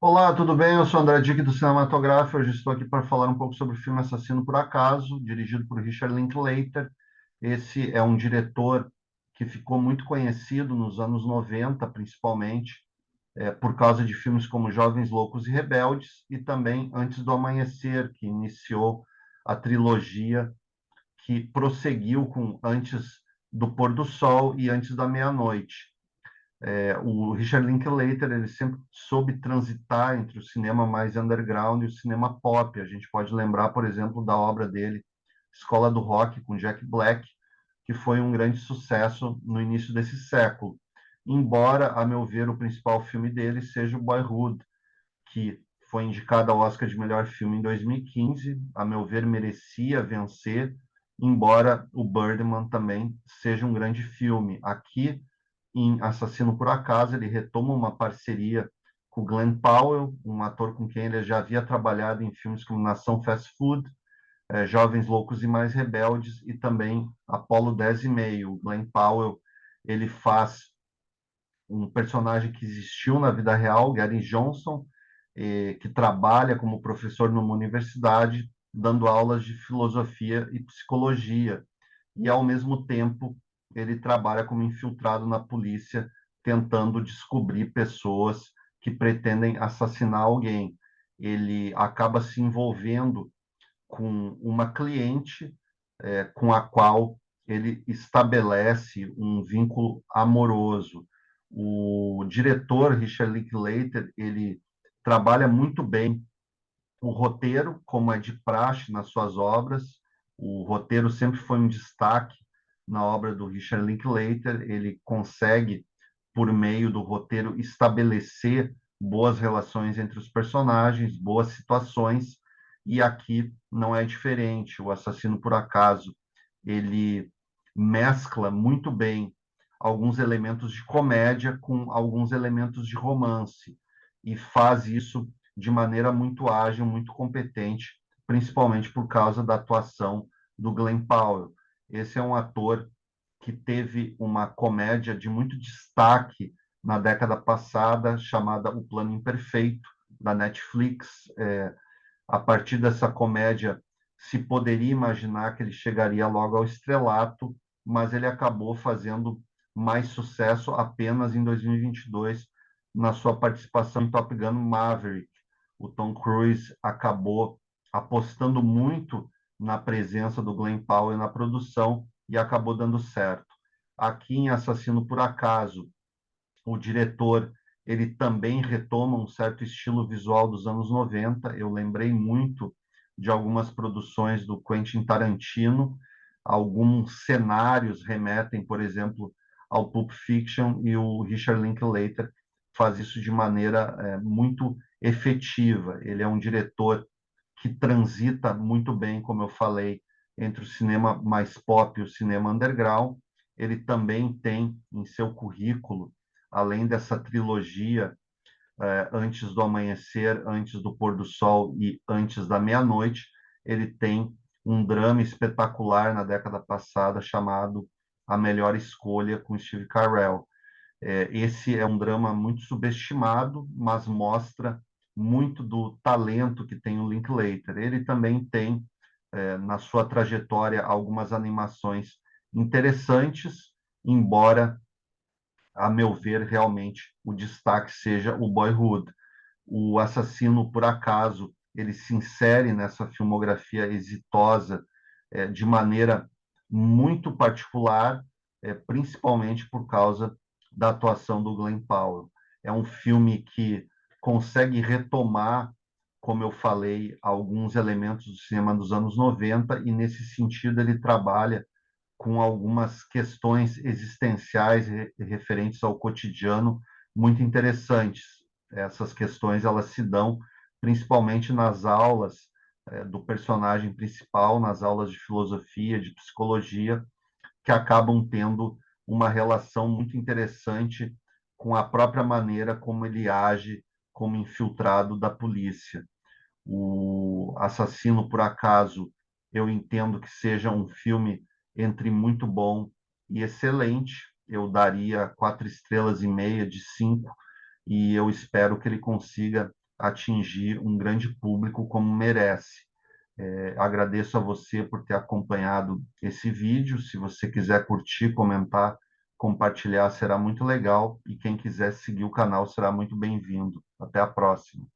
Olá, tudo bem? Eu sou André Dick do Cinematográfico. Hoje estou aqui para falar um pouco sobre o filme Assassino por Acaso, dirigido por Richard Linklater. Esse é um diretor que ficou muito conhecido nos anos 90, principalmente, por causa de filmes como Jovens Loucos e Rebeldes e também Antes do Amanhecer, que iniciou a trilogia que prosseguiu com Antes do Pôr do Sol e Antes da Meia-Noite. O Richard Linklater ele sempre soube transitar entre o cinema mais underground e o cinema pop. A gente pode lembrar, por exemplo, da obra dele, Escola do Rock, com Jack Black, que foi um grande sucesso no início desse século. Embora, a meu ver, o principal filme dele seja o Boyhood, que foi indicado ao Oscar de melhor filme em 2015. A meu ver, merecia vencer, embora o Birdman também seja um grande filme. Aqui, em Assassino por Acaso, ele retoma uma parceria com o Glenn Powell, um ator com quem ele já havia trabalhado em filmes como Nação Fast Food, Jovens Loucos e Mais Rebeldes e também Apollo 10 e meio. O Glenn Powell, ele faz um personagem que existiu na vida real, Gary Johnson, que trabalha como professor numa universidade, dando aulas de filosofia e psicologia. E, ao mesmo tempo, ele trabalha como infiltrado na polícia, tentando descobrir pessoas que pretendem assassinar alguém. Ele acaba se envolvendo com uma cliente com a qual ele estabelece um vínculo amoroso. O diretor Richard Linklater ele trabalha muito bem o roteiro, como é de praxe nas suas obras. O roteiro sempre foi um destaque na obra do Richard Linklater. Ele consegue, por meio do roteiro, estabelecer boas relações entre os personagens, boas situações, e aqui não é diferente. O Assassino por Acaso, ele mescla muito bem alguns elementos de comédia com alguns elementos de romance, e faz isso de maneira muito ágil, muito competente, principalmente por causa da atuação do Glenn Powell. Esse é um ator que teve uma comédia de muito destaque na década passada, chamada O Plano Imperfeito, da Netflix. A partir dessa comédia, se poderia imaginar que ele chegaria logo ao estrelato, mas ele acabou fazendo mais sucesso apenas em 2022, na sua participação em Top Gun Maverick. O Tom Cruise acabou apostando muito na presença do Glenn Powell na produção e acabou dando certo. Aqui em Assassino por Acaso, o diretor ele também retoma um certo estilo visual dos anos 90. Eu lembrei muito de algumas produções do Quentin Tarantino. Alguns cenários remetem, por exemplo, ao Pulp Fiction, e o Richard Linklater faz isso de maneira muito efetiva. Ele é um diretor que transita muito bem, como eu falei, entre o cinema mais pop e o cinema underground. Ele também tem em seu currículo, além dessa trilogia, Antes do Amanhecer, Antes do Pôr do Sol e Antes da Meia-Noite, ele tem um drama espetacular na década passada chamado A Melhor Escolha, com Steve Carell. Esse é um drama muito subestimado, mas mostra muito do talento que tem o Linklater. Ele também tem, na sua trajetória, algumas animações interessantes, embora, a meu ver, realmente o destaque seja o Boyhood. O Assassino por Acaso, ele se insere nessa filmografia exitosa de maneira muito particular, principalmente por causa da atuação do Glenn Powell. É um filme que consegue retomar, como eu falei, alguns elementos do cinema dos anos 90, e nesse sentido ele trabalha com algumas questões existenciais referentes ao cotidiano muito interessantes. Essas questões elas se dão principalmente nas aulas do personagem principal, nas aulas de filosofia, de psicologia, que acabam tendo uma relação muito interessante com a própria maneira como ele age como infiltrado da polícia. O Assassino por Acaso, eu entendo que seja um filme entre muito bom e excelente. Eu daria 4 estrelas e meia de 5, e eu espero que ele consiga atingir um grande público como merece. Agradeço a você por ter acompanhado esse vídeo. Se você quiser curtir, comentar, compartilhar, será muito legal. E quem quiser seguir o canal será muito bem-vindo. Até a próxima.